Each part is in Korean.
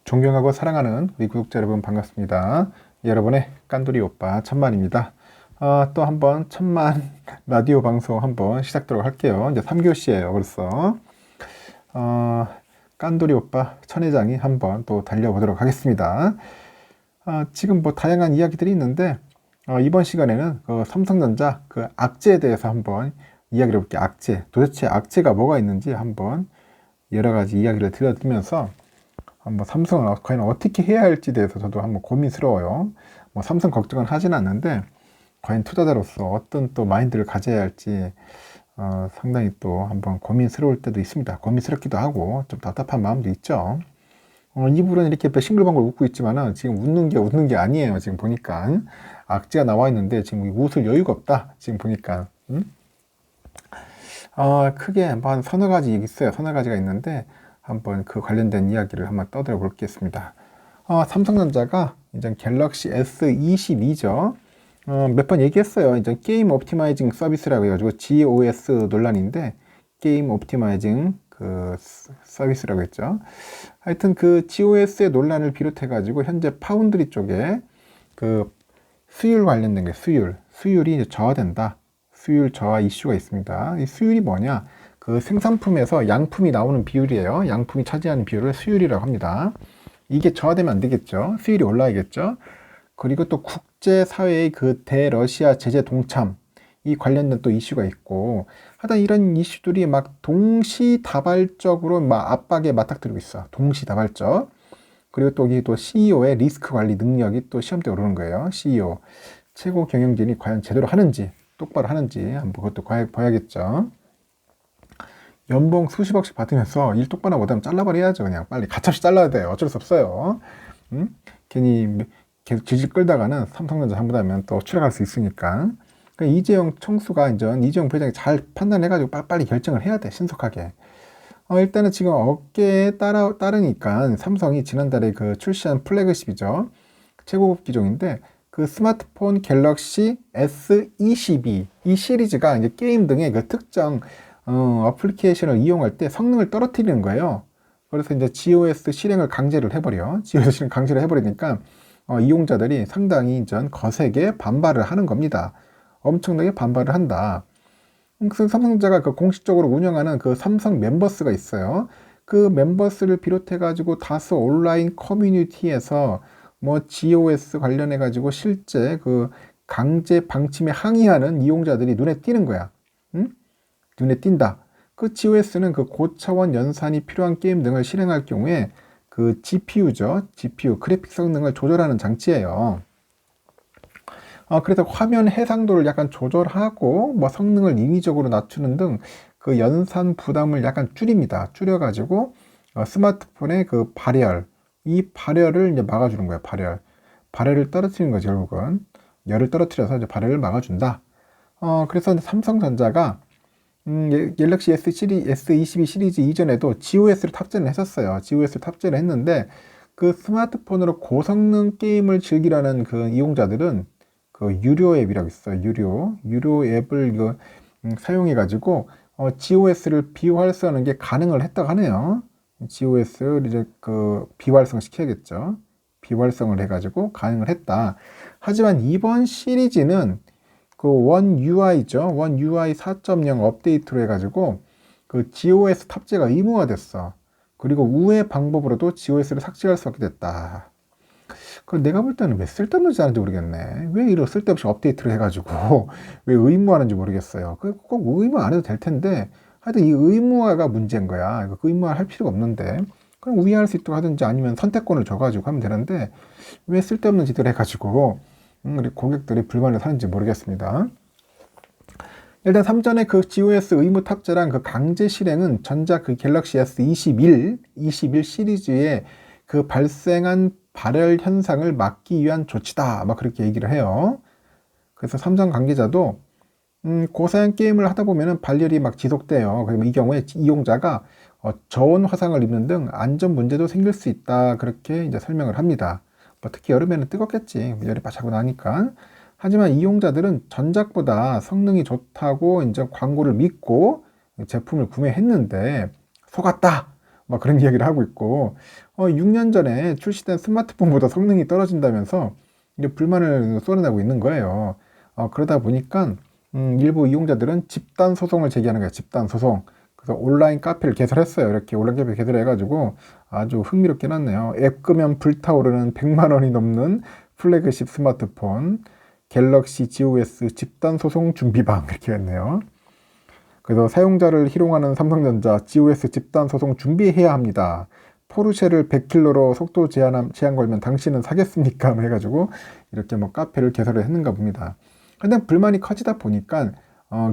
존경하고 사랑하는 우리 구독자 여러분 반갑습니다. 여러분의 깐돌이 오빠 천만입니다. 또 한번 천만 라디오 방송 한번 시작하도록 할게요. 이제 3교시예요 벌써. 깐돌이 오빠 천회장이 한번 또 달려보도록 하겠습니다. 지금 뭐 다양한 이야기들이 있는데 이번 시간에는 그 삼성전자 그 악재에 대해서 한번 이야기를 해볼게요. 악재. 도대체 악재가 뭐가 있는지 한번 여러 가지 이야기를 들려드리면서 한번 삼성을 과연 어떻게 해야 할지 대해서 저도 한번 고민스러워요. 뭐 삼성 걱정은 하진 않는데 과연 투자자로서 어떤 또 마인드를 가져야 할지 상당히 또 한번 고민스러울 때도 있습니다. 고민스럽기도 하고 좀 답답한 마음도 있죠. 이분은 이렇게 싱글벙글 웃고 있지만은 지금 웃는 게 아니에요. 지금 보니까 악재가 나와 있는데 지금 웃을 여유가 없다. 지금 보니까 크게 뭐 한 서너 가지 있어요. 서너 가지가 있는데 한번 그 관련된 이야기를 한번 떠들어 보겠습니다. 삼성전자가 이제 갤럭시 S22죠. 몇 번 얘기했어요. 이제 게임 옵티마이징 서비스라고 해가지고 GOS 논란인데 게임 옵티마이징 그 서비스라고 했죠. 하여튼 그 GOS의 논란을 비롯해가지고 현재 파운드리 쪽에 그 수율 관련된 게 수율이 이제 저하된다. 수율 저하 이슈가 있습니다. 이 수율이 뭐냐? 그 생산품에서 양품이 나오는 비율이에요. 양품이 차지하는 비율을 수율이라고 합니다. 이게 저하되면 안 되겠죠. 수율이 올라야겠죠. 그리고 또 국제사회의 그 대러시아 제재 동참 이 관련된 또 이슈가 있고 하여튼 이런 이슈들이 막 동시다발적으로 막 압박에 맞닥뜨리고 있어. 동시다발적. 그리고 또 이 또 CEO의 리스크 관리 능력이 또 시험대에 오르는 거예요. CEO 최고 경영진이 과연 제대로 하는지 똑바로 하는지 한번 그것도 봐야겠죠. 연봉 수십억씩 받으면서 일 똑바로 못하면 잘라버려야죠. 그냥 빨리 가차없이 잘라야 돼요. 어쩔 수 없어요. 괜히 계속 질질 끌다가는 삼성전자 잘못하면 또 추락할 수 있으니까. 그러니까 이재용 총수가 이재용 부회장이 잘 판단해가지고 빨리 결정을 해야 돼. 신속하게. 일단은 지금 어깨에 따르니까 삼성이 지난달에 그 출시한 플래그십이죠. 최고급 기종인데 그 스마트폰 갤럭시 S22 이 시리즈가 이제 게임 등의 그 특정 어플리케이션을 이용할 때 성능을 떨어뜨리는 거예요. 그래서 이제 GOS 실행을 강제를 해버려. GOS 실행 강제를 해버리니까 이용자들이 상당히 거세게 반발을 하는 겁니다. 엄청나게 반발을 한다. 그래서 삼성전자가 그 공식적으로 운영하는 그 삼성 멤버스가 있어요. 그 멤버스를 비롯해가지고 다수 온라인 커뮤니티에서 뭐 GOS 관련해가지고 실제 그 강제 방침에 항의하는 이용자들이 눈에 띄는 거야. 눈에 띈다. 그 GOS는 그 고차원 연산이 필요한 게임 등을 실행할 경우에 그 GPU죠. GPU, 그래픽 성능을 조절하는 장치예요. 그래서 화면 해상도를 약간 조절하고 뭐 성능을 인위적으로 낮추는 등 그 연산 부담을 약간 줄입니다. 줄여가지고 스마트폰의 그 발열, 이 발열을 이제 막아주는 거예요. 발열을 떨어뜨리는 거죠. 결국은 열을 떨어뜨려서 이제 발열을 막아준다. 그래서 삼성전자가 갤럭시 S22 시리즈 이전에도 GOS를 탑재를 했었어요. GOS를 탑재를 했는데 그 스마트폰으로 고성능 게임을 즐기라는 그 이용자들은 그 유료 앱이라고 있어요. 유료 앱을 사용해가지고 GOS를 비활성화하는 게 가능을 했다고 하네요. GOS를 이제 그 비활성 시켜야겠죠. 비활성을 해가지고 가능을 했다. 하지만 이번 시리즈는 그 원 UI죠. 원 UI 4.0 업데이트로 해가지고 그 GOS 탑재가 의무화됐어. 그리고 우회 방법으로도 GOS를 삭제할 수 없게 됐다. 그 내가 볼 때는 왜 쓸데없는지 아는지 모르겠네. 왜 이런 쓸데없이 업데이트를 해가지고 왜 의무화하는지 모르겠어요. 꼭 의무 안 해도 될 텐데 하여튼 이 의무화가 문제인 거야. 그 의무화 할 필요가 없는데 그럼 우회할 수 있도록 하든지 아니면 선택권을 줘가지고 하면 되는데 왜 쓸데없는 짓을 해가지고 우리 고객들이 불만을 사는지 모르겠습니다. 일단 삼전의 그 GOS 의무 탑재랑 그 강제 실행은 전자 그 갤럭시 S21 시리즈에 그 발생한 발열 현상을 막기 위한 조치다. 막 그렇게 얘기를 해요. 그래서 삼성 관계자도 고사양 게임을 하다 보면은 발열이 막 지속돼요. 그러면 이 경우에 이용자가 저온 화상을 입는 등 안전 문제도 생길 수 있다. 그렇게 이제 설명을 합니다. 뭐 특히 여름에는 뜨겁겠지. 열이 바차고 나니까. 하지만 이용자들은 전작보다 성능이 좋다고 이제 광고를 믿고 제품을 구매했는데 속았다. 막 그런 이야기를 하고 있고, 6년 전에 출시된 스마트폰보다 성능이 떨어진다면서 이제 불만을 쏟아내고 있는 거예요. 그러다 보니까 일부 이용자들은 집단 소송을 제기하는 거예요. 집단 소송. 그래서 온라인 카페를 개설했어요. 이렇게 온라인 카페 개설해가지고 아주 흥미롭게 해놨네요. 앱 끄면 불타오르는 100만 원이 넘는 플래그십 스마트폰 갤럭시 GOS 집단 소송 준비방 이렇게 했네요. 그래서 사용자를 희롱하는 삼성전자 GOS 집단 소송 준비해야 합니다. 포르쉐를 100km로 속도 제한 걸면 당신은 사겠습니까? 해가지고 이렇게 뭐 카페를 개설을 했는가 봅니다. 근데 불만이 커지다 보니까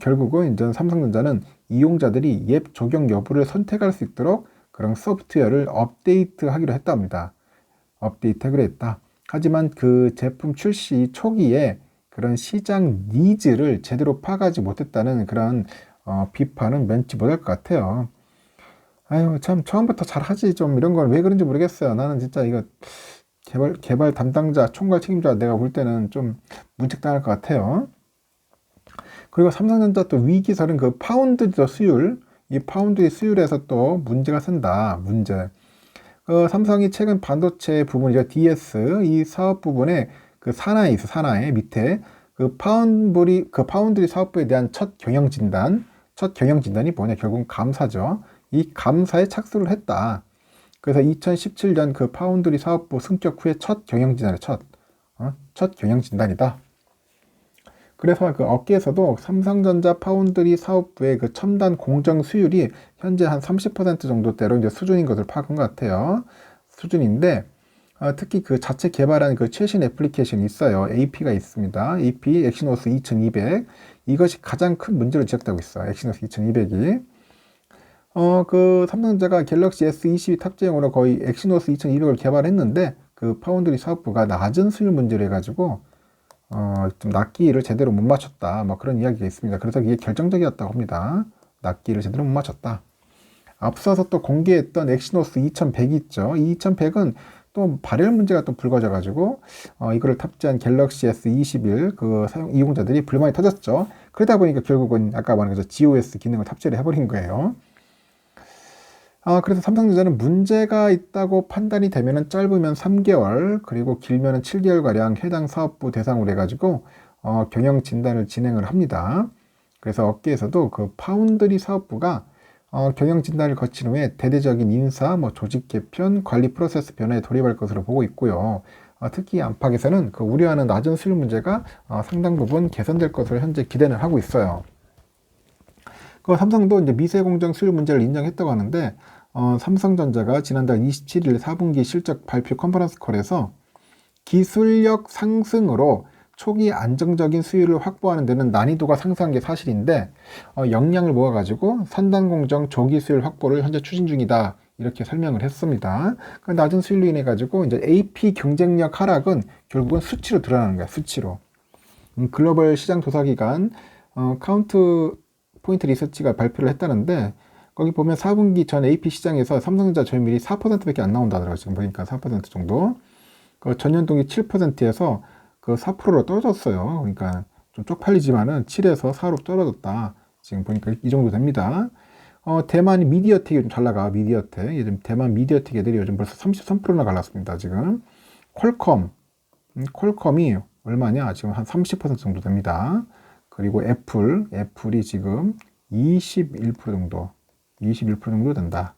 결국은 이제 삼성전자는 이용자들이 앱 적용 여부를 선택할 수 있도록 그런 소프트웨어를 업데이트하기로 했답니다. 업데이트하기로 했다. 하지만 그 제품 출시 초기에 그런 시장 니즈를 제대로 파악하지 못했다는 그런 비판은 면치 못할 것 같아요. 아유, 참, 처음부터 잘하지. 좀 이런 걸 왜 그런지 모르겠어요. 나는 진짜 이거 개발 담당자, 총괄 책임자 내가 볼 때는 좀 문책당할 것 같아요. 그리고 삼성전자 또 위기설은 그 파운드리 수율, 이 파운드리 수율에서 또 문제가 생긴다. 문제. 삼성이 최근 반도체 부분이죠. DS, 이 사업 부분에 그 산하에 있어, 산하에 밑에 그 파운드리 사업부에 대한 첫 경영 진단이 뭐냐? 결국은 감사죠. 이 감사에 착수를 했다. 그래서 2017년 그 파운드리 사업부 승격 후에 첫 경영 진단이다. 그래서 그 업계에서도 삼성전자 파운드리 사업부의 그 첨단 공정 수율이 현재 한 30% 정도대로 이제 수준인 것을 파악한 것 같아요. 수준인데, 특히 그 자체 개발한 그 최신 애플리케이션이 있어요. AP가 있습니다. AP 엑시노스 2200. 이것이 가장 큰 문제로 지적되고 있어요. 엑시노스 2200이. 그 삼성전자가 갤럭시 S22 탑재용으로 거의 엑시노스 2200을 개발했는데, 그 파운드리 사업부가 낮은 수율 문제를 해가지고, 좀 납기를 제대로 못 맞췄다. 뭐 그런 이야기가 있습니다. 그래서 이게 결정적이었다고 합니다. 납기를 제대로 못 맞췄다. 앞서서 또 공개했던 엑시노스 2100 있죠. 이 2100은 또 발열 문제가 또 불거져가지고, 이거를 탑재한 갤럭시 S21 그 이용자들이 불만이 터졌죠. 그러다 보니까 결국은 아까 말한 거죠. GOS 기능을 탑재를 해버린 거예요. 그래서 삼성전자는 문제가 있다고 판단이 되면은 짧으면 3개월, 그리고 길면은 7개월가량 해당 사업부 대상으로 해가지고, 경영 진단을 진행을 합니다. 그래서 업계에서도 그 파운드리 사업부가, 경영 진단을 거친 후에 대대적인 인사, 뭐 조직 개편, 관리 프로세스 변화에 돌입할 것으로 보고 있고요. 특히 안팎에서는 그 우려하는 낮은 수율 문제가 상당 부분 개선될 것으로 현재 기대는 하고 있어요. 그 삼성도 이제 미세 공정 수율 문제를 인정했다고 하는데, 삼성전자가 지난달 27일 4분기 실적 발표 컨퍼런스 콜에서 기술력 상승으로 초기 안정적인 수율을 확보하는 데는 난이도가 상승한 게 사실인데, 역량을 모아가지고 산단 공정 조기 수율 확보를 현재 추진 중이다. 이렇게 설명을 했습니다. 그 낮은 수율로 인해 가지고 이제 AP 경쟁력 하락은 결국은 수치로 드러나는 거야. 수치로. 글로벌 시장 조사기관 카운트 포인트 리서치가 발표를 했다는데, 거기 보면 4분기 전 AP 시장에서 삼성전자 점유율이 4%밖에 안 나온다더라고요. 지금 보니까 4% 정도. 그 전년 동기 7%에서 그 4%로 떨어졌어요. 그러니까 좀 쪽팔리지만은 7에서 4로 떨어졌다. 지금 보니까 이 정도 됩니다. 대만 미디어텍이 좀 잘 나가. 미디어텍. 요즘 대만 미디어텍 애들이 요즘 벌써 33%나 갈랐습니다. 지금. 퀄컴이 얼마냐? 지금 한 30% 정도 됩니다. 그리고 애플이 지금 21% 정도 된다.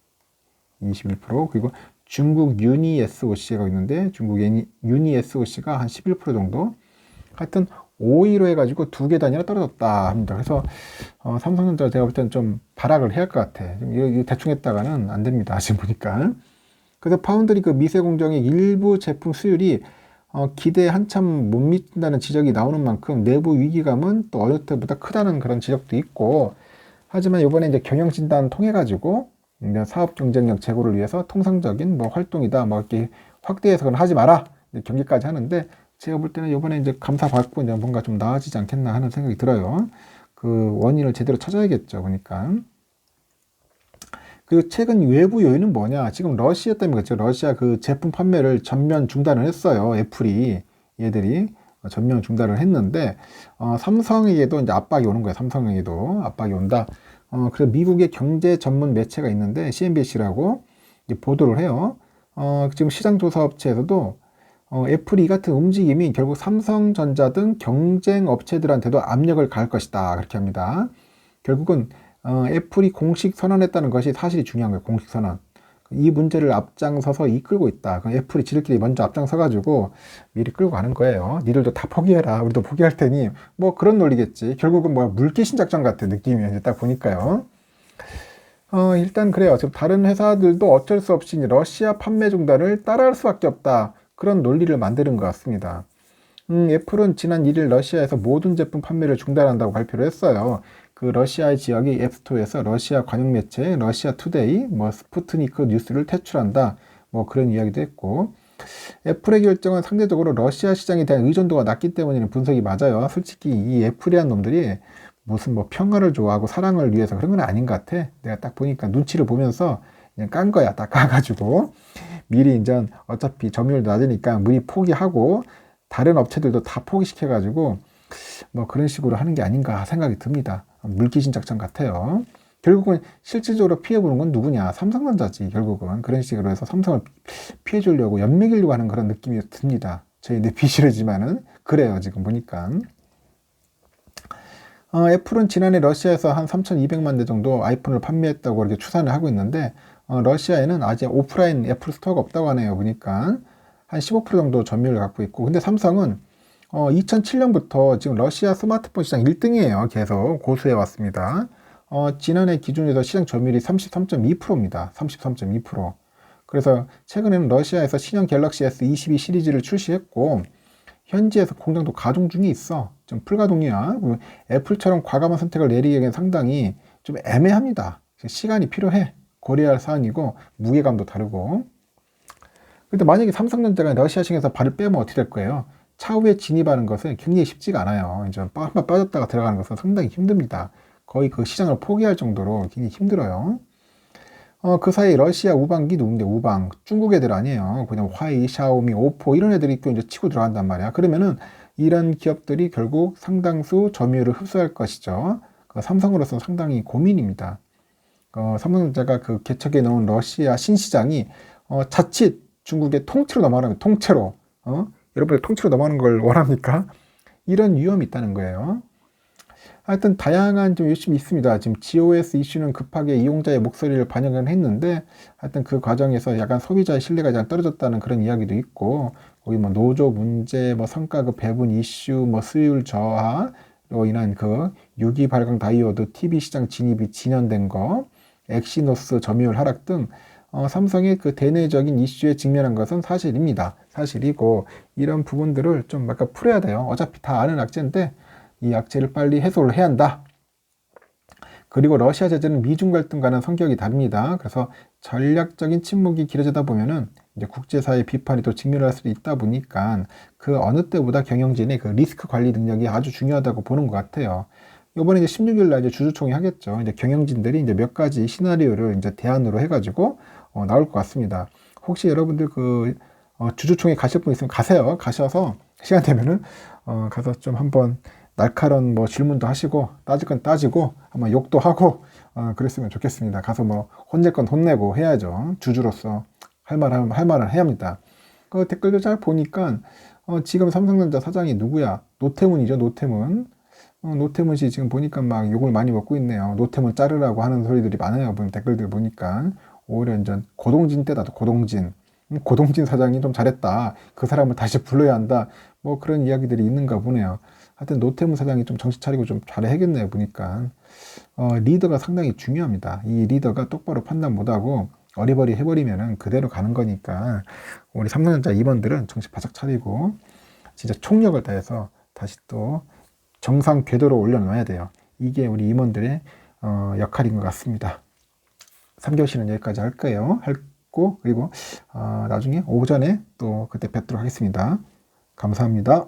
21%. 그리고 중국 유니 SOC가 있는데, 중국 유니 SOC가 한 11% 정도. 하여튼 5위로 해가지고 2개 단위로 떨어졌다 합니다. 그래서 삼성전자 제가 볼 때는 좀 발악을 해야 할 것 같아. 이거 대충 했다가는 안 됩니다. 지금 보니까. 그래서 파운드리 그 미세 공정의 일부 제품 수율이 기대에 한참 못 미친다는 지적이 나오는 만큼 내부 위기감은 또 어느 때보다 크다는 그런 지적도 있고, 하지만 이번에 이제 경영 진단 통해 가지고 사업 경쟁력 제고를 위해서 통상적인 뭐 활동이다, 뭐 이렇게 확대 해석은 하지 마라 경기까지 하는데, 제가 볼 때는 이번에 이제 감사 받고 이제 뭔가 좀 나아지지 않겠나 하는 생각이 들어요. 그 원인을 제대로 찾아야겠죠. 그러니까. 그리고 최근 외부 요인은 뭐냐? 지금 러시아 때문에 그렇죠. 러시아 그 제품 판매를 전면 중단을 했어요. 애플이 얘들이 전면 중단을 했는데, 삼성에게도 이제 압박이 오는 거예요. 삼성에게도 압박이 온다. 그래서 미국의 경제 전문 매체가 있는데 CNBC라고, 이제 보도를 해요. 지금 시장조사업체에서도 애플이 이 같은 움직임이 결국 삼성전자 등 경쟁 업체들한테도 압력을 가할 것이다. 그렇게 합니다. 결국은 애플이 공식 선언했다는 것이 사실이 중요한 거예요. 공식 선언. 이 문제를 앞장서서 이끌고 있다. 애플이 지들끼리 먼저 앞장서가지고 미리 끌고 가는 거예요. 니들도 다 포기해라. 우리도 포기할 테니 뭐 그런 논리겠지. 결국은 뭐야 물귀신 작전 같은 느낌이 딱 보니까요. 일단 그래요. 지금 다른 회사들도 어쩔 수 없이 러시아 판매 중단을 따라할 수밖에 없다. 그런 논리를 만드는 것 같습니다. 애플은 지난 1일 러시아에서 모든 제품 판매를 중단한다고 발표를 했어요. 그 러시아의 지역이 앱스토어에서 러시아 관영 매체 러시아 투데이, 뭐 스푸트니크 뉴스를 퇴출한다. 뭐 그런 이야기도 했고, 애플의 결정은 상대적으로 러시아 시장에 대한 의존도가 낮기 때문이라는 분석이 맞아요. 솔직히 이 애플이란 놈들이 무슨 뭐 평화를 좋아하고 사랑을 위해서 그런 건 아닌 것 같아. 내가 딱 보니까 눈치를 보면서 그냥 깐 거야. 딱 까가지고 미리 이제 어차피 점유율도 낮으니까 미리 포기하고 다른 업체들도 다 포기시켜가지고 뭐 그런 식으로 하는 게 아닌가 생각이 듭니다. 물귀신 작전 같아요. 결국은 실질적으로 피해보는 건 누구냐? 삼성전자지. 결국은 그런 식으로 해서 삼성을 피해주려고 연맥이려고 하는 그런 느낌이 듭니다. 저희 내 비실하지만은 그래요. 지금 보니까. 애플은 지난해 러시아에서 한 3,200만 대 정도 아이폰을 판매했다고 이렇게 추산을 하고 있는데, 러시아에는 아직 오프라인 애플 스토어가 없다고 하네요. 보니까 한 15% 정도 점유율을 갖고 있고, 근데 삼성은 2007년부터 지금 러시아 스마트폰 시장 1등이에요. 계속 고수해 왔습니다. 지난해 기준에서 시장 점유율이 33.2%입니다. 33.2%. 그래서 최근에는 러시아에서 신형 갤럭시 S22 시리즈를 출시했고, 현지에서 공장도 가동 중에 있어. 좀 풀가동이야. 애플처럼 과감한 선택을 내리기에는 상당히 좀 애매합니다. 시간이 필요해. 고려할 사안이고 무게감도 다르고. 근데 만약에 삼성전자가 러시아 시장에서 발을 빼면 어떻게 될 거예요? 차후에 진입하는 것은 굉장히 쉽지가 않아요. 이제 한번 빠졌다가 들어가는 것은 상당히 힘듭니다. 거의 그 시장을 포기할 정도로 굉장히 힘들어요. 그 사이 러시아 우방기 누군데 우방 중국 애들 아니에요. 그냥 화이, 샤오미, 오포 이런 애들이 또 이제 치고 들어간단 말이야. 그러면은 이런 기업들이 결국 상당수 점유율을 흡수할 것이죠. 삼성으로서는 상당히 고민입니다. 삼성전자가 그 개척해 놓은 러시아 신시장이 자칫 중국의 통째로 넘어가는 통째로 여러분들 통째로 넘어가는 걸 원합니까? 이런 위험이 있다는 거예요. 하여튼 다양한 좀 이슈가 있습니다. 지금 GOS 이슈는 급하게 이용자의 목소리를 반영을 했는데 하여튼 그 과정에서 약간 소비자의 신뢰가 좀 떨어졌다는 그런 이야기도 있고, 거기 뭐 노조 문제, 뭐 성과급 배분 이슈, 뭐 수율 저하로 인한 그 유기 발광 다이오드 TV 시장 진입이 진연된 거, 엑시노스 점유율 하락 등 삼성의 그 대내적인 이슈에 직면한 것은 사실입니다. 사실이고 이런 부분들을 좀 약간 풀어야 돼요. 어차피 다 아는 악재인데 이 악재를 빨리 해소를 해야 한다. 그리고 러시아 제재는 미중 갈등과는 성격이 다릅니다. 그래서 전략적인 침묵이 길어지다 보면은 이제 국제사회 비판이 또 직면할 수도 있다 보니까 그 어느 때보다 경영진의 그 리스크 관리 능력이 아주 중요하다고 보는 것 같아요. 이번에 이제 16일 날 이제 주주총회 하겠죠. 이제 경영진들이 이제 몇 가지 시나리오를 이제 대안으로 해가지고 나올 것 같습니다. 혹시 여러분들 그 주주총회 가실 분 있으면 가세요. 가셔서 시간 되면은 가서 좀 한번 날카로운 뭐 질문도 하시고 따질 건 따지고 한번 욕도 하고 그랬으면 좋겠습니다. 가서 뭐 혼낼 건 혼내고 해야죠. 주주로서 할 말은 해야 합니다. 그 댓글도 잘 보니까 지금 삼성전자 사장이 누구야? 노태문이죠. 노태문. 노태문 씨 지금 보니까 막 욕을 많이 먹고 있네요. 노태문 자르라고 하는 소리들이 많아요. 댓글들 보니까 오히려 이제 고동진 때다. 고동진. 고동진 사장이 좀 잘했다. 그 사람을 다시 불러야 한다. 뭐 그런 이야기들이 있는가 보네요. 하여튼 노태문 사장이 좀 정신 차리고 좀 잘해야겠네요. 보니까 리더가 상당히 중요합니다. 이 리더가 똑바로 판단 못하고 어리버리 해버리면은 그대로 가는 거니까 우리 삼성전자 임원들은 정신 바짝 차리고 진짜 총력을 다해서 다시 또 정상 궤도로 올려놔야 돼요. 이게 우리 임원들의 역할인 것 같습니다. 3교시는 여기까지 할 거예요. 그리고 나중에 오전에 또 그때 뵙도록 하겠습니다. 감사합니다.